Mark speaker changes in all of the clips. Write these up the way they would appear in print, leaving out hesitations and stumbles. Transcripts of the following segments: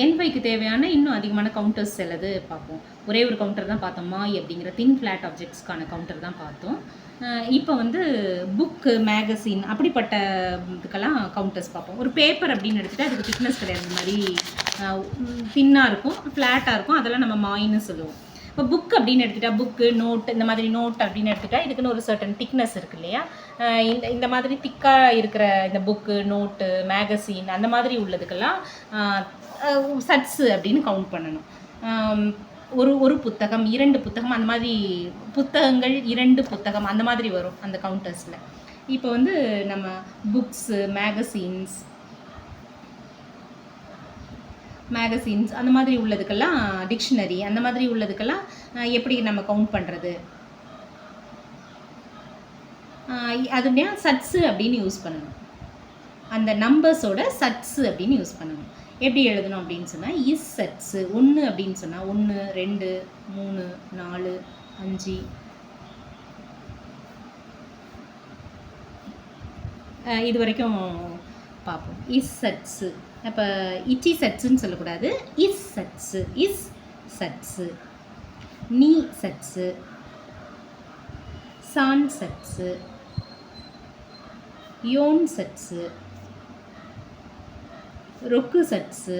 Speaker 1: N5க்கு தேவையான இன்னும் அதிகமான கவுண்டர்ஸ் சிலது பார்ப்போம். ஒரே ஒரு கவுண்டர் தான் பார்த்தோம். மாய் அப்படிங்கிற தின் ஃப்ளாட் ஆப்ஜெக்ட்ஸ்க்கான கவுண்டர் தான் பார்த்தோம். இப்போ வந்து புக்கு, மேகசின் அப்படிப்பட்ட இதுக்கெல்லாம் கவுண்டர்ஸ் பார்ப்போம். ஒரு பேப்பர் அப்படின்னு எடுத்துகிட்டு அதுக்கு திக்னஸ் கிடையாது. இந்த மாதிரி தின்னாக இருக்கும், ஃப்ளாட்டாக இருக்கும், அதெல்லாம் நம்ம மாயின்னு சொல்லுவோம். இப்போ புக் அப்படின்னு எடுத்துகிட்டா புக்கு, நோட், இந்த மாதிரி நோட் அப்படின்னு எடுத்துகிட்டா இதுக்குன்னு ஒரு சர்டன் திக்னஸ் இருக்குது இல்லையா? இந்த மாதிரி திக்காக இருக்கிற இந்த புக்கு, நோட்டு, மேகசின் அந்த மாதிரி உள்ளதுக்கெல்லாம் சட்ஸு அப்படின்னு கவுண்ட் பண்ணணும். ஒரு புத்தகம், 2 புத்தகம், அந்த மாதிரி புத்தகங்கள், 2 புத்தகம் அந்த மாதிரி வரும் அந்த கவுண்டர்ஸில். இப்போ வந்து நம்ம புக்ஸு, மேகசின்ஸ் அந்த மாதிரி உள்ளதுக்கெல்லாம், டிக்ஷனரி அந்த மாதிரி உள்ளதுக்கெல்லாம் எப்படி நம்ம கவுண்ட் பண்ணுறது? அதுனா சட்ஸு அப்படின்னு யூஸ் பண்ணணும். அந்த நம்பர்ஸோட சட்ஸு அப்படின்னு யூஸ் பண்ணணும். எப்படி எழுதணும் அப்படின்னு சொன்னால் இஸ் சட்ஸு. 1 அப்படின்னு சொன்னால் 1, 2, 3, 4, 5 இது வரைக்கும் பார்ப்போம். இஸ் சட்ஸு. அப்போ இச்சி சட்ஸுன்னு சொல்லக்கூடாது. இஸ் சட்ஸு, இஸ் சட்ஸு, நீ சட்ஸு, சான் சட்ஸு, யோன் சட்ஸு, ரொக்கு சட்ஸு,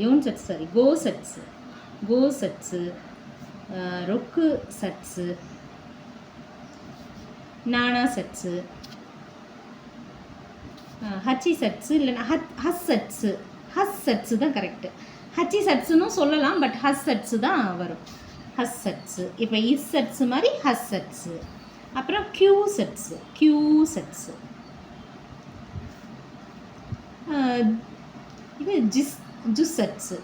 Speaker 1: யோன் சட்ஸ் சாரி கோ சட்ஸு, கோ சட்ஸு, ரொக்கு சட்ஸு, நானா சட்ஸு, ஹச்சி சட்ஸு இல்லைன்னா ஹஸ் சட்ஸு. ஹஸ் சட்ஸு தான் கரெக்டு. ஹச்சி சட்ஸுன்னு சொல்லலாம், பட் ஹஸ் சட்ஸு தான் வரும். ஹஸ் சட்ஸு. இப்போ இஸ் சட்ஸு மாதிரி ஹஸ் சட்ஸு. அப்புறம் கியூ சட்ஸு, கியூ சட்ஸு. இது ஜுஸ் சட்ஸு,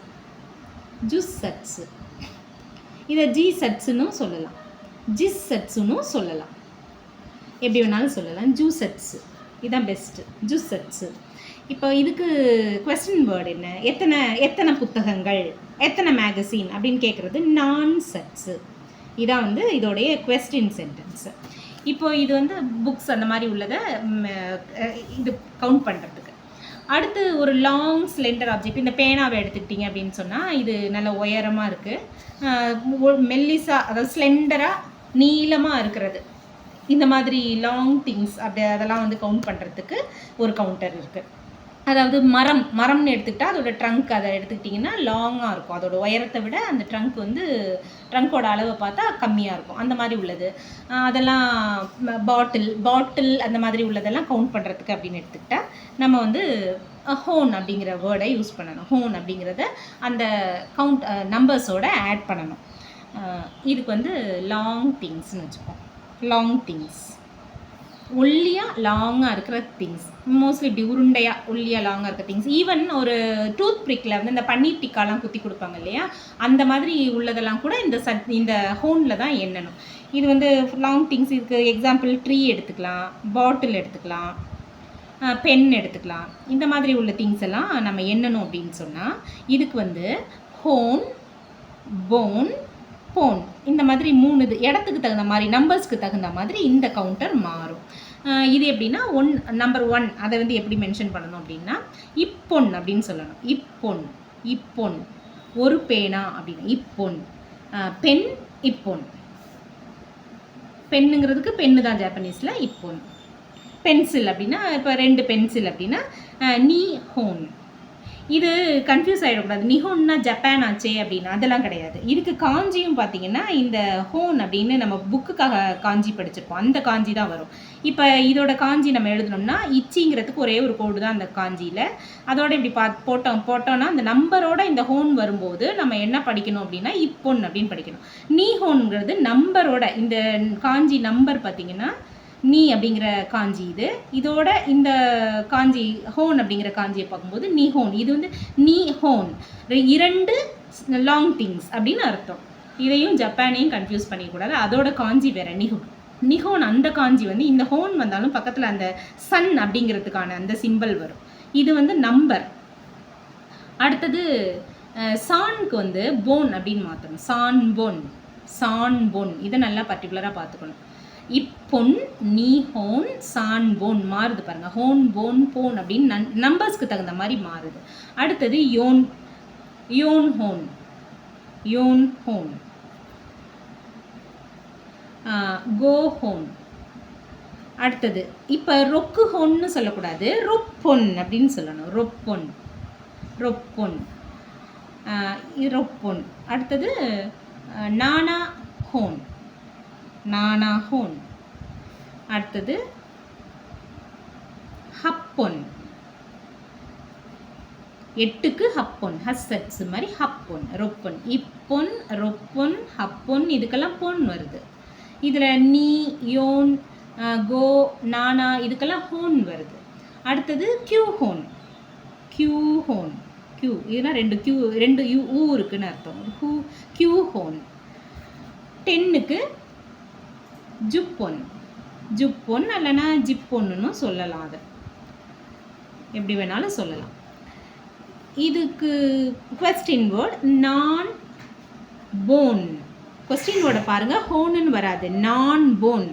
Speaker 1: ஜுஸ் சட்ஸு. இதை ஜி சட்ஸுன்னு சொல்லலாம், ஜிஸ் சட்ஸுன்னு சொல்லலாம், எப்படி வேணாலும் சொல்லலாம். ஜூ சட்ஸு இதுதான் பெஸ்ட்டு, ஜூஸ் சட்ஸு. இப்போ இதுக்கு கொஸ்டின் வேர்டு என்ன? எத்தனை புத்தகங்கள், எத்தனை மேகசின் அப்படின்னு கேட்குறது நான் சட்ஸு. இதான் வந்து இதோடைய கொஸ்டின் சென்டென்ஸு. இப்போ இது வந்து புக்ஸ் அந்த மாதிரி உள்ளதை இது கவுண்ட் பண்ணுறதுக்கு. அடுத்து ஒரு லாங் ஸ்லெண்டர் ஆப்ஜெக்ட், இந்த பேனாவை எடுத்துக்கிட்டிங்க அப்படின்னு சொன்னால் இது நல்ல உயரமாக இருக்குது, மெல்லிஸாக, அதாவது ஸ்லெண்டராக நீளமாக இருக்கிறது. இந்த மாதிரி லாங் திங்ஸ் அதெல்லாம் வந்து கவுண்ட் பண்ணுறதுக்கு ஒரு கவுண்டர் இருக்குது. அதாவது மரம்னு எடுத்துக்கிட்டால் அதோட ட்ரங்க் அதை எடுத்துக்கிட்டிங்கன்னா லாங்காக இருக்கும். அதோட உயரத்தை விட அந்த ட்ரங்க் வந்து ட்ரங்க்கோட அளவை பார்த்தா கம்மியாக இருக்கும். அந்த மாதிரி உள்ளது. அதெல்லாம் பாட்டில் அந்த மாதிரி உள்ளதெல்லாம் கவுண்ட் பண்ணுறதுக்கு அப்படின்னு எடுத்துக்கிட்டால் நம்ம வந்து ஹோன் அப்படிங்கிற வேர்டை யூஸ் பண்ணணும். ஹோன் அப்படிங்கிறத அந்த கவுண்ட் நம்பர்ஸோடு ஆட் பண்ணணும். இதுக்கு வந்து லாங் திங்ஸ்னு வச்சுப்போம். லாங் திங்ஸ், ஒல்லியாக லாங்காக இருக்கிற திங்ஸ், மோஸ்ட்லி இப்படி உருண்டையாக ஒல்லியாக லாங்காக இருக்கிற திங்ஸ். ஈவன் ஒரு டூத் பிரிக்கில் வந்து இந்த பன்னீர் டிக்காலாம் குத்தி கொடுப்பாங்க இல்லையா, அந்த மாதிரி உள்ளதெல்லாம் கூட இந்த ஹோனில் தான் எண்ணணும். இது வந்து லாங் திங்ஸ். இதுக்கு எக்ஸாம்பிள் ட்ரீ எடுத்துக்கலாம், பாட்டில் எடுத்துக்கலாம், பென் எடுத்துக்கலாம். இந்த மாதிரி உள்ள திங்ஸ் எல்லாம் நம்ம எண்ணணும் அப்படின்னு சொன்னால் இதுக்கு வந்து ஹோன், போன், போன், இந்த மாதிரி 3 இடத்துக்கு தகுந்த மாதிரி, நம்பர்ஸ்க்கு தகுந்த மாதிரி இந்த கவுண்டர் மாறும். இது எப்படின்னா நம்பர் 1 அதை வந்து எப்படி மென்ஷன் பண்ணணும் அப்படின்னா இப்பொன் அப்படின்னு சொல்லணும். இப்பொன், ஒரு பேனா அப்படின்னா இப்பொன். பென், இப்பொன். பெண்ணுங்கிறதுக்கு பெண்ணு தான் ஜாப்பனீஸில் இப்பொன். பென்சில் அப்படின்னா இப்போ 2 பென்சில் அப்படின்னா நீ ஹோன். இது கன்ஃபியூஸ் ஆகிடக்கூடாது. நிஹோன்னா ஜப்பான் ஆச்சே அப்படின்னா அதெல்லாம் கிடையாது. இதுக்கு காஞ்சியும் பார்த்தீங்கன்னா இந்த ஹோன் அப்படின்னு நம்ம புக்குக்காக காஞ்சி படிச்சிருப்போம், அந்த காஞ்சி தான் வரும். இப்போ இதோட காஞ்சி நம்ம எழுதணும்னா இச்சிங்கிறதுக்கு ஒரே ஒரு கோடு தான் அந்த காஞ்சியில். அதோட இப்படி போட்டோன்னா அந்த நம்பரோட இந்த ஹோன் வரும்போது நம்ம என்ன படிக்கணும் அப்படின்னா இப்பொன் அப்படின்னு படிக்கணும். நீ ஹோன்ங்கிறது நம்பரோட, இந்த காஞ்சி நம்பர் பார்த்தீங்கன்னா நீ அப்படிங்கிற காஞ்சி இது. இதோட இந்த காஞ்சி ஹோன் அப்படிங்கிற காஞ்சியை பார்க்கும்போது நிஹோன். இது வந்து நிஹோன், 2 லாங் திங்ஸ் அப்படின்னு அர்த்தம். இதையும் ஜப்பானையும் கன்ஃபியூஸ் பண்ணிக்கூடாது. அதோட காஞ்சி வேறு நிஹோன். அந்த காஞ்சி வந்து இந்த ஹோன் வந்தாலும் பக்கத்தில் அந்த சன் அப்படிங்கிறதுக்கான அந்த சிம்பிள் வரும். இது வந்து நம்பர். அடுத்தது சான்க்கு வந்து போன் அப்படின்னு மாற்றணும். சான் பொன். இதை நல்லா பர்டிகுலராக பார்த்துக்கணும். இப்பொன், நீ ஹோன், சான் போன் மாறுது பாருங்கள். ஹோன், போன், போன் அப்படின்னு நம்பர்ஸ்க்கு தகுந்த மாதிரி மாறுது. அடுத்தது யோன், யோன் ஹோன், யோன் ஹோன். கோ ஹோன். அடுத்தது இப்போ ரொக்கு ஹோன்னு சொல்லக்கூடாது, ரொப்பொன் அப்படின்னு சொல்லணும். ரொப்பொன், ரொப்பொன், ரொப்பொன். அடுத்தது நானா ஹோன், நானா ஹோன். அடுத்தது ஹப்பொன், 8க்கு ஹப்பொன், ஹஸ்ஸட்ஸ் மாதிரி ஹப்பொன், ரொப்பொன். இப்பொன், ரொப்பொன், ஹப்பொன், இதுக்கெல்லாம் பொன் வருது. இதில் நீ, யோன், கோ, நானா இதுக்கெல்லாம் ஹோன் வருது. அடுத்தது கியூ ஹோன், கியூ ஹோன், கியூ இதெல்லாம் 2 கியூ 2 ஊ இருக்குன்னு அர்த்தம். கியூ ஹோன். 10க்கு ஜுப்பொன், ஜுப்பொன் இல்லைன்னா ஜிப்பொன்னு சொல்லலாம். அதை எப்படி வேணாலும் சொல்லலாம். இதுக்கு கொஸ்டின் வேர்ட் நான் போன். கொஸ்டின் வேர்டை பாருங்கள், ஹோனுன்னு வராது, நான் போன்.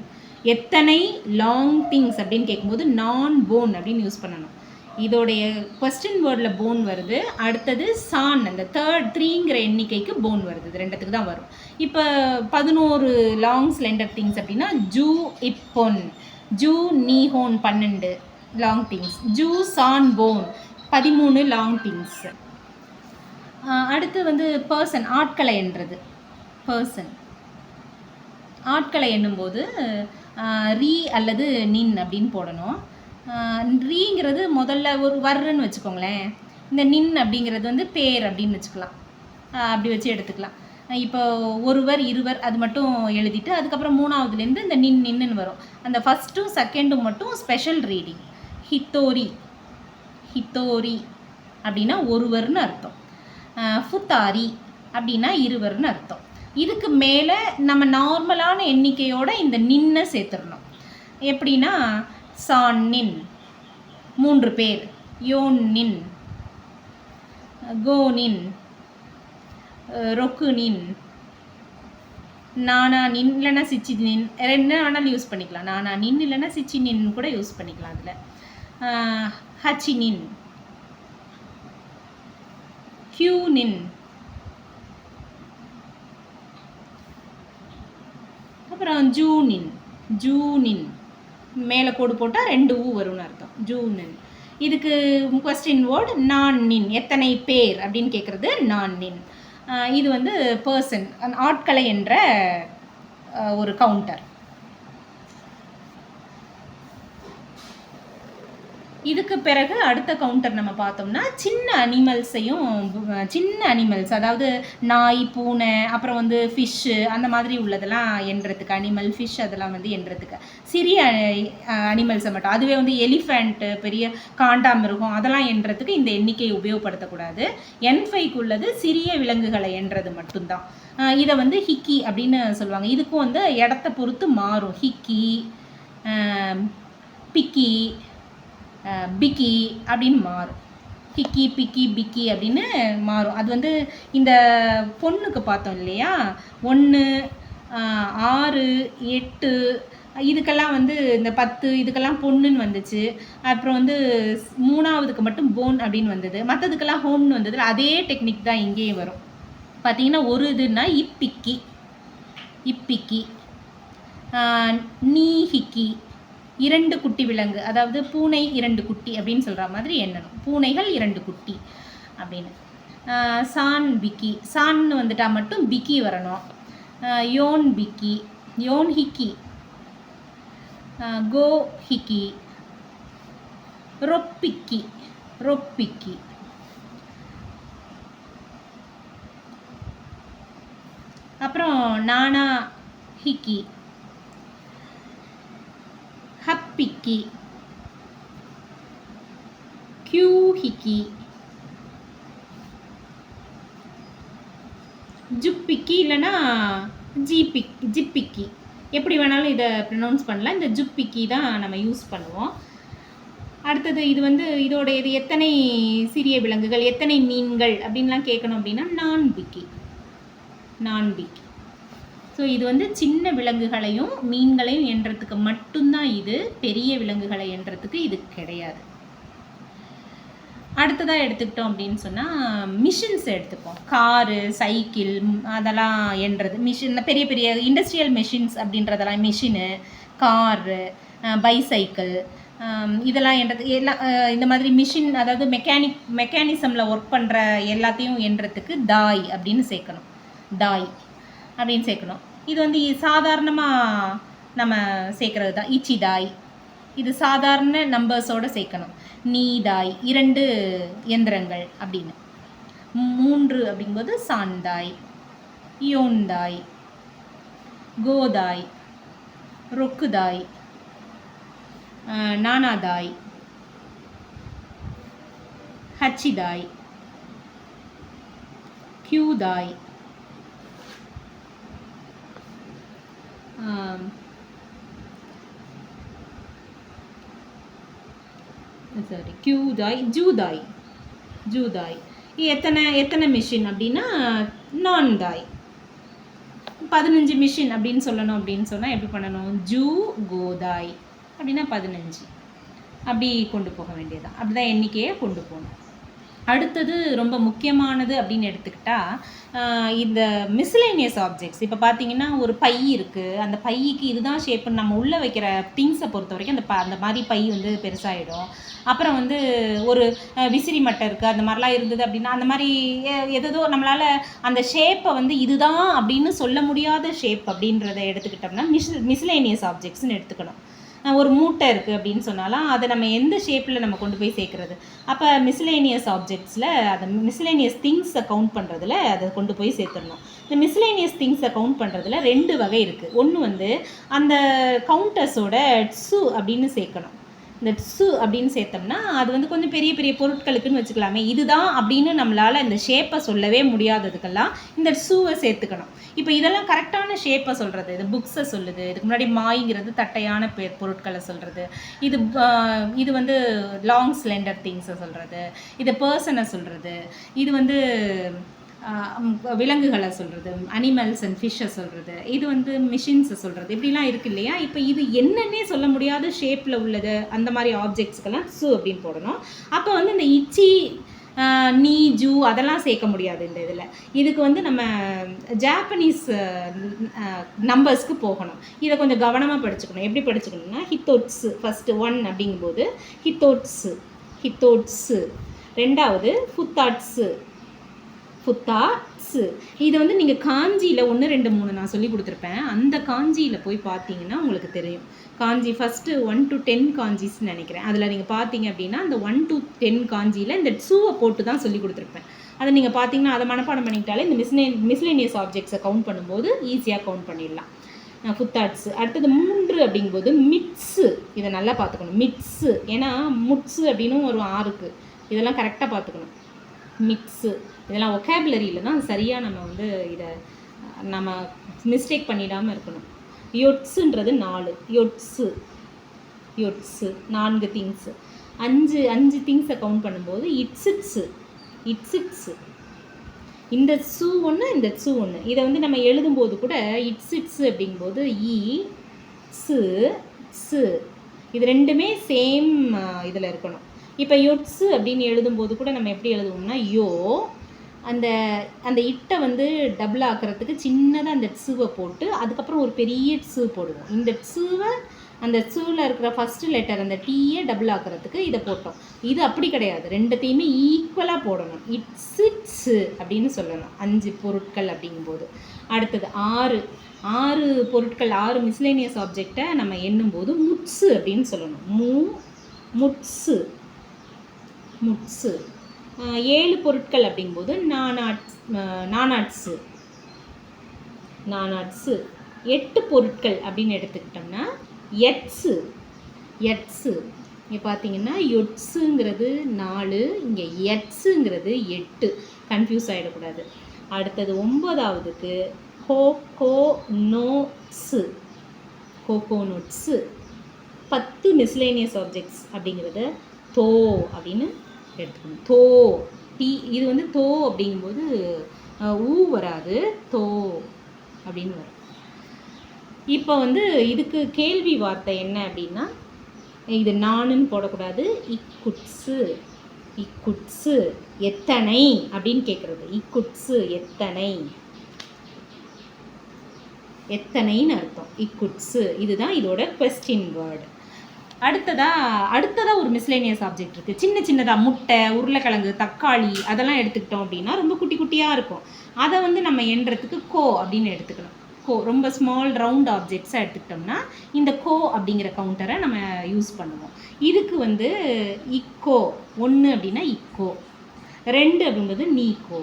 Speaker 1: எத்தனை லாங் திங்ஸ் அப்படின்னு கேட்கும்போது நான் போன் அப்படின்னு யூஸ் பண்ணணும். இதோடைய கொஸ்டின் வேர்டில் போன் வருது. அடுத்தது சான், அந்த 3ங்கிற எண்ணிக்கைக்கு போன் வருது. இது 2த்துக்கு தான் வரும். இப்போ 11 லாங் ஸ்லெண்டர் திங்ஸ் அப்படின்னா ஜூ இப்பொன், ஜூ நீ ஹோன் 12 லாங் திங்ஸ், ஜூ சான் போன் 13 லாங் திங்ஸ். அடுத்து வந்து பர்சன், ஆட்களை எண்ணுறது. பர்சன் ஆட்களை எண்ணும்போது ரீ அல்லது நின் அப்படின்னு போடணும். ரீங்கிறது முதல்ல ஒரு வர்றன்னு வச்சுக்கோங்களேன். இந்த நின் அப்படிங்கிறது வந்து பேர் அப்படின்னு வச்சுக்கலாம், அப்படி வச்சு எடுத்துக்கலாம். இப்போ ஒருவர், இருவர் அது மட்டும் எழுதிட்டு அதுக்கப்புறம் 3வதுலேருந்து இந்த நின்னு வரும். அந்த ஃபஸ்ட்டும் செகண்டும் மட்டும் ஸ்பெஷல் ரீடிங். ஹித்தோரி, ஹித்தோரி அப்படின்னா ஒருவர்னு அர்த்தம். ஃபுத்தாரி அப்படின்னா இருவர்னு அர்த்தம். இதுக்கு மேலே நம்ம நார்மலான எண்ணிக்கையோட இந்த நின்னை சேர்த்துடணும். எப்படின்னா சான் நின் 3 பேர், யோன் நின், கோ நின், ரொக்கு நின், நானா நின் இல்லைன்னா சிச்சி நின், 2 வேணாலும் யூஸ் பண்ணிக்கலாம். நானா நின் இல்லைன்னா சிச்சி நின் கூட யூஸ் பண்ணிக்கலாம். அதில் ஹச்சி நின், கியூ நின், அப்புறம் ஜூனின், ஜூனின் மேலே கோடு போட்டால் 2 ஊ வரும்னு அர்த்தம். ஜூனின். இதுக்கு கொஸ்டின் வேர்ட் நான் நின், எத்தனை பேர் அப்படின்னு கேட்குறது நான் நின். இது வந்து பர்சன், ஆட்களை என்ற ஒரு கவுண்டர். இதுக்கு பிறகு அடுத்த கவுண்டர் நம்ம பார்த்தோம்னா சின்ன அனிமல்ஸ், அதாவது நாய், பூனை, அப்புறம் வந்து ஃபிஷ்ஷு அந்த மாதிரி உள்ளதெல்லாம் எண்ணுறதுக்கு, அனிமல் ஃபிஷ் அதெல்லாம் வந்து எண்ணுறதுக்கு. சிறிய அனிமல்ஸை மட்டும், அதுவே வந்து எலிஃபெண்ட்டு, பெரிய காண்டாமிருகம் அதெல்லாம் எண்ணுறதுக்கு இந்த எண்ணிக்கையை உபயோகப்படுத்தக்கூடாது. N5க்கு உள்ளது சிறிய விலங்குகளை எண்ணுறது மட்டும்தான். இதை வந்து ஹிக்கி அப்படின்னு சொல்லுவாங்க. இதுக்கும் வந்து இடத்த பொறுத்து மாறும். ஹிக்கி, பிக்கி, பிக்கி அப்படின்னு மாறும். ஹிக்கி, பிக்கி, பிக்கி அப்படின்னு மாறும். அது வந்து இந்த பொண்ணுக்கு பார்த்தோம் இல்லையா, 1, 6, 8 இதுக்கெல்லாம் வந்து இந்த 10 இதுக்கெல்லாம் பொண்ணுன்னு வந்துச்சு. அப்புறம் வந்து 3வதுக்கு மட்டும் போன் அப்படின்னு வந்தது. மற்றதுக்கெல்லாம் ஹோம்னு வந்தது. அதே டெக்னிக் தான் இங்கேயும் வரும். பார்த்தீங்கன்னா ஒரு இதுன்னா இப்பிக்கி, இப்பிக்கி, நீஹிக்கி 2 குட்டி விலங்கு, அதாவது பூனை 2 குட்டி அப்படின்னு சொல்கிற மாதிரி எண்ணணும். பூனைகள் 2 குட்டி அப்படின்னு. சான் பிக்கி, சான்னு வந்துட்டால் மட்டும் பிக்கி வரணும். யோன் பிக்கி, யோன் ஹிக்கி, கோ ஹிக்கி, ரொப்பிக்கி, ரொப்பிக்கி. அப்புறம் நானா ஹிக்கி, ஹப்பிக்கி, கியூ ஹிக்கி, ஜுப்பிக்கி இல்லைன்னா ஜிப்பிக்கி, எப்படி வேணாலும் இதை ப்ரொனவுன்ஸ் பண்ணலாம். இந்த ஜுப்பிக்கி தான் நம்ம யூஸ் பண்ணுவோம். அடுத்தது இது வந்து இது எத்தனை சிறிய விலங்குகள், எத்தனை மீன்கள் அப்படின்லாம் கேட்கணும் அப்படின்னா நான் பிக்கி, நான் பிக்கி. ஸோ இது வந்து சின்ன விலங்குகளையும் மீன்களையும் எண்றதுக்கு மட்டும்தான் இது, பெரிய விலங்குகளை எண்றதுக்கு இது கிடையாது. அடுத்ததாக எடுத்துக்கிட்டோம் அப்படின்னு சொன்னால் மிஷின்ஸ் எடுத்துப்போம். காரு, சைக்கிள் அதெல்லாம் எண்றது மிஷின், பெரிய பெரிய இண்டஸ்ட்ரியல் மிஷின்ஸ் அப்படின்றதெல்லாம் மிஷினு, காரு, பைசைக்கிள் இதெல்லாம் எண்றது எல்லாம் இந்த மாதிரி மிஷின், அதாவது மெக்கானிசமில் ஒர்க் பண்ணுற எல்லாத்தையும் எண்றதுக்கு தாய் அப்படின்னு சேர்க்கணும். தாய் அப்படின்னு சேர்க்கணும். இது வந்து சாதாரணமாக நம்ம சேர்க்குறது தான். இச்சி தாய் இது சாதாரண நம்பர்ஸோடு சேர்க்கணும். நீதாய் 2 எந்திரங்கள் அப்படின்னு. 3 அப்படிங்கும்போது சாந்தாய், யோந்தாய், கோதாய், ரொக்குதாய், நானாதாய், ஹச்சிதாய், கியூதாய், கியூதாய், ஜூதாய். ஜூதாய் எத்தனை மிஷின் அப்படின்னா நான்தாய். 15 மிஷின் அப்படின்னு சொல்லணும். அப்படின்னு சொன்னால் எப்படி பண்ணணும்? ஜூ கோதாய் அப்படின்னா 15 அப்படி கொண்டு போக வேண்டியதான். அப்படி தான் எண்ணிக்கையை கொண்டு போகணும். அடுத்தது ரொம்ப முக்கியமானது அப்படின்னு எடுத்துக்கிட்டால் இந்த மிஸ்லேனியஸ் ஆப்ஜெக்ட்ஸ். இப்போ பார்த்தீங்கன்னா ஒரு பை இருக்குது, அந்த பைக்கு இதுதான் ஷேப்புன்னு நம்ம உள்ளே வைக்கிற திங்ஸை பொறுத்த வரைக்கும் அந்த மாதிரி பை வந்து பெருசாகிடும். அப்புறம் வந்து ஒரு விசிறி மட்டை இருக்குது, அந்த மாதிரிலாம் இருந்தது அப்படின்னா அந்த மாதிரி எதோ நம்மளால் அந்த ஷேப்பை வந்து இதுதான் அப்படின்னு சொல்ல முடியாத ஷேப் அப்படின்றத எடுத்துக்கிட்டோம்னா மிஸ்லேனியஸ் ஆப்ஜெக்ட்ஸ்னு எடுத்துக்கணும். ஒரு மூட்டை இருக்குது அப்படின்னு சொன்னாலும் அதை நம்ம எந்த ஷேப்பில் நம்ம கொண்டு போய் சேர்க்குறது? அப்போ மிஸ்லேனியஸ் ஆப்ஜெக்ட்ஸில் அந்த மிஸ்லேனியஸ் திங்ஸை கவுண்ட் பண்ணுறதுல அதை கொண்டு போய் சேர்த்துடணும். இந்த மிஸ்லேனியஸ் திங்ஸை கவுண்ட் பண்ணுறதுல 2 வகை இருக்குது. ஒன்று வந்து அந்த கவுண்டர்ஸோட ட்ஸு அப்படின்னு சேர்க்கணும். இந்த ட்ஸு அப்படின்னு சேர்த்தோம்னா அது வந்து கொஞ்சம் பெரிய பெரிய பொருட்களுக்குன்னு வச்சுக்கலாமே. இதுதான் அப்படின்னு நம்மளால் இந்த ஷேப்பை சொல்லவே முடியாததுக்கெல்லாம் இந்த ட்ஸுவை சேர்த்துக்கணும். இப்போ இதெல்லாம் கரெக்டான ஷேப்பை சொல்கிறது. இது புக்ஸை சொல்லுது. இதுக்கு முன்னாடி மாய்ங்கிறது தட்டையான பொருட்களை சொல்கிறது. இது வந்து லாங் ஸ்லெண்டர் திங்ஸை சொல்கிறது. இது பர்சனை சொல்கிறது. இது வந்து விலங்குகளை சொல்கிறது, அனிமல்ஸ் அண்ட் ஃபிஷ்ஷை சொல்கிறது. இது வந்து மிஷின்ஸை சொல்கிறது. இப்படிலாம் இருக்குது இல்லையா? இப்போ இது என்னன்னே சொல்ல முடியாத ஷேப்பில் உள்ளது அந்த மாதிரி ஆப்ஜெக்ட்ஸ்க்கெல்லாம் ஸு அப்படின்னு போடணும். அப்போ வந்து இந்த இச்சி, நீ, ஜூ அதெல்லாம் சேர்க்க முடியாது இந்த இதில். இதுக்கு வந்து நம்ம ஜாப்பனீஸ் நம்பர்ஸ்க்கு போகணும். இதை கொஞ்சம் கவனமாக படிச்சுக்கணும். எப்படி படிச்சுக்கணும்னா ஹித்தோட்ஸு ஃபஸ்ட்டு 1 அப்படிங்கும்போது ஹித்தோட்ஸு. 2வது ஃபுத்தாட்ஸு. இது வந்து நீங்கள் காஞ்சியில் 1, 2, 3 நான் சொல்லி கொடுத்துருப்பேன். அந்த காஞ்சியில் போய் பார்த்தீங்கன்னா உங்களுக்கு தெரியும். காஞ்சி ஃபஸ்ட்டு 1 to 10 காஞ்சிஸ்ன்னு நினைக்கிறேன். அதில் நீங்கள் பார்த்தீங்க அப்படின்னா அந்த 1 to 10 காஞ்சியில் இந்த ஸூவை போட்டு தான் சொல்லி கொடுத்துருப்பேன். அதை நீங்கள் பார்த்தீங்கன்னா அதை மனப்பாடம் பண்ணிக்கிட்டாலே இந்த மிஸ்லேனியஸ் ஆப்ஜெக்ட்ஸை கவுண்ட் பண்ணும்போது ஈஸியாக கவுண்ட் பண்ணிடலாம். ஃபுத்தாட்ஸு. அடுத்தது 3 அப்படிங்கும்போது மிட்ஸு. இதை நல்லா பார்த்துக்கணும். மிட்ஸு, ஏன்னா முட்ஸு அப்படின்னு ஒரு ஆறுக்கு இதெல்லாம் கரெக்டாக பார்த்துக்கணும். மிக்ஸு இதெல்லாம் ஒகேபுலரியில் தான் சரியாக நம்ம வந்து இதை நம்ம மிஸ்டேக் பண்ணிடாமல் இருக்கணும். யொட்ஸுன்றது 4. யொட்ஸு 4 திங்ஸு. 5 திங்ஸை கவுண்ட் பண்ணும்போது இட்ஸிட்ஸு. இந்த ஸூ ஒன்று, இந்த ஸூ ஒன்று. இதை வந்து நம்ம எழுதும்போது கூட இட்ஸிட்ஸு அப்படிங்கும்போது ஸு இது 2மே சேம் இதில் இருக்கணும். இப்போ யொட்ஸு அப்படின்னு எழுதும்போது கூட நம்ம எப்படி எழுதுவோம்னா அந்த இட்டை வந்து டபுள் ஆக்கிறதுக்கு சின்னதாக அந்த ட்ஸுவை போட்டு அதுக்கப்புறம் ஒரு பெரிய ட்ஸு போடுவோம். இந்த ட்ஸுவை அந்த ட்ஸுவில் இருக்கிற ஃபஸ்ட்டு லெட்டர் அந்த டீயை டபுள் ஆக்கிறதுக்கு இதை போட்டோம். இது அப்படி கிடையாது. 2த்தையுமே ஈக்குவலாக போடணும். இட்ஸு அப்படின்னு சொல்லணும் 5 பொருட்கள் அப்படிங்கும்போது. அடுத்தது 6 பொருட்கள், 6 மிஸ்லேனியஸ் ஆப்ஜெக்டை நம்ம எண்ணும்போது முட்ஸு அப்படின்னு சொல்லணும். முட்ஸு. 7 பொருட்கள் அப்படிங்கும்போது நானாட்ஸு. 8 பொருட்கள் அப்படின்னு எடுத்துக்கிட்டோம்னா எட்ஸு. இங்கே பார்த்தீங்கன்னா யொட்ஸுங்கிறது 4, இங்கே எட்ஸுங்கிறது 8. கன்ஃபியூஸ் ஆகிடக்கூடாது. அடுத்தது 9வதுக்கு கோகோனட்ஸு. 10 மிஸ்லேனியஸ் ஆப்ஜெக்ட்ஸ் அப்படிங்கிறது தோ அப்படின்னு எடுத்துக்கணும். இது வந்து தோ அப்படிங்கும்போது ஊ வராது, தோ அப்படின்னு வரும். இப்போ வந்து இதுக்கு கேள்வி வார்த்தை என்ன அப்படின்னா, இது நானுன்னு போடக்கூடாது. இக்குட்ஸு, இக்குட்ஸு எத்தனை அப்படின்னு கேட்குறது. இக்குட்ஸு எத்தனை, எத்தனைன்னு அர்த்தம். இக்குட்ஸு இதுதான் இதோட கொஸ்டின் வேர்டு. அடுத்ததாக ஒரு மிஸ்லேனியஸ் ஆப்ஜெக்ட் இருக்குது. சின்ன சின்னதாக முட்டை, உருளைக்கிழங்கு, தக்காளி அதெல்லாம் எடுத்துக்கிட்டோம் அப்படின்னா ரொம்ப குட்டி குட்டியாக இருக்கும். அதை வந்து நம்ம எண்ணுறதுக்கு கோ அப்படின்னு எடுத்துக்கணும். கோ ரொம்ப ஸ்மால் ரவுண்ட் ஆப்ஜெக்ட்ஸாக எடுத்துக்கிட்டோம்னா இந்த கோ அப்படிங்கிற கவுண்டரை நம்ம யூஸ் பண்ணுவோம். இதுக்கு வந்து இக்கோ 1 அப்படின்னா இக்கோ, 2 அப்படின்றது நீக்கோ,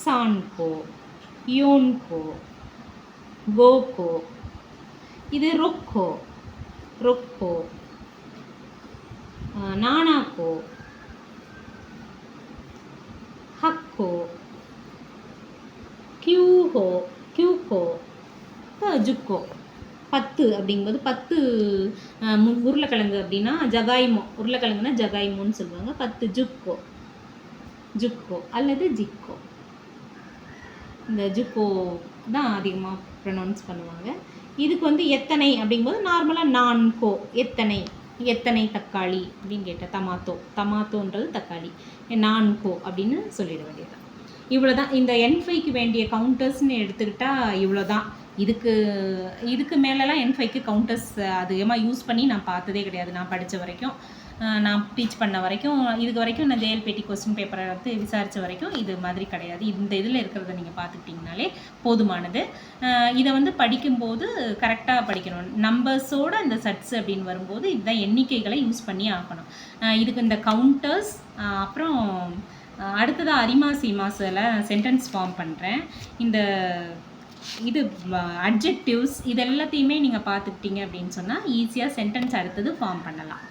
Speaker 1: சான்கோ, யோன்கோ, கோகோ, இது ரொக்கோ, ரொக்கோ, நானாக்கோ, ஹக்கோ, கியூஹோ, கியூகோ, ஜுக்கோ. 10 அப்படிங்கும்போது 10 உருளைக்கிழங்கு அப்படின்னா ஜகாய்மோ, உருளைக்கிழங்குனா ஜகாய்மோன்னு சொல்லுவாங்க. 10 ஜுக்கோ, ஜுக்கோ அல்லது ஜிக்கோ. இந்த ஜுக்கோ தான் அதிகமாக ப்ரொனவுன்ஸ் பண்ணுவாங்க. இதுக்கு வந்து எத்தனை அப்படிங்கும்போது நார்மலாக நான்கோ, எத்தனை, எத்தனை தக்காளி அப்படின்னு கேட்டால் டமாட்டோ, டமாட்டோன்றது தக்காளி, நான்கோ அப்படின்னு சொல்லிட வேண்டியது. இவ்வளோ தான் இந்த N5க்கு வேண்டிய கவுண்டர்ஸ்ன்னு எடுத்துக்கிட்டால் இவ்வளோ தான். இதுக்கு மேலெலாம் N5க்கு கவுண்டர்ஸ் அதிகமாக யூஸ் பண்ணி நான் பார்த்ததே கிடையாது. நான் படித்த வரைக்கும், நான் டீச் பண்ண வரைக்கும், இதுக்கு வரைக்கும் நான் JLPT கொஸ்டின் பேப்பரை வந்து விசாரித்த வரைக்கும் இது மாதிரி கிடையாது. இந்த இதில் இருக்கிறத நீங்கள் பார்த்துக்கிட்டிங்கனாலே போதுமானது. இதை வந்து படிக்கும்போது கரெக்டாக படிக்கணும். நம்பர்ஸோட இந்த சட்ஸ் அப்படின்னு வரும்போது இதுதான் எண்ணிக்கைகளை யூஸ் பண்ணி ஆகணும். இதுக்கு இந்த கவுண்டர்ஸ், அப்புறம் அடுத்ததாக அரிமா சீமாஸில் சென்டென்ஸ் ஃபார்ம் பண்ணுறேன். இது அட்ஜெக்டிவ்ஸ் இது எல்லாத்தையுமே நீங்கள் பார்த்துக்கிட்டீங்க அப்படின்னு சொன்னால் ஈஸியாக சென்டென்ஸ் அடுத்தது ஃபார்ம் பண்ணலாம்.